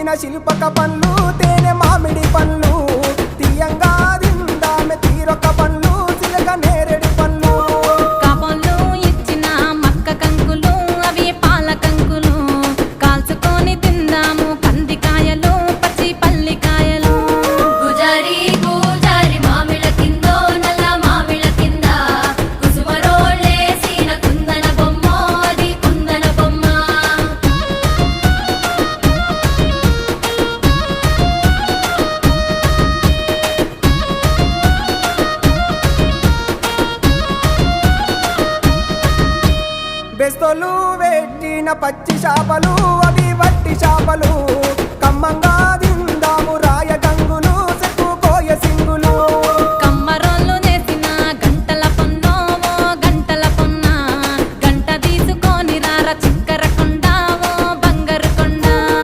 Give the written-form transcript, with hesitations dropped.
పెట్టిన శిల్పక పండ్లు తేనె మామిడి పండ్లు తీయంగా దిందామె తీరొక పండ్లు చిలక నేరేడు పండ్లు కాబోళ్ళు ఇచ్చిన మక్క కంకులు అవి పాల కంకులు కాల్చుకొని తిందాము కందికాయలు పచ్చి పల్లికాయలు గుజారి గుజారి మామిళ్ళ కిందో నల్ల మామిళ్ళ కింద కుసుమరోళ్ళేసిన కుందన బొమ్మ అది కుందన బొమ్మ బెస్తలు పెట్టిన పచ్చి చేపలు అవి వట్టి చేపలు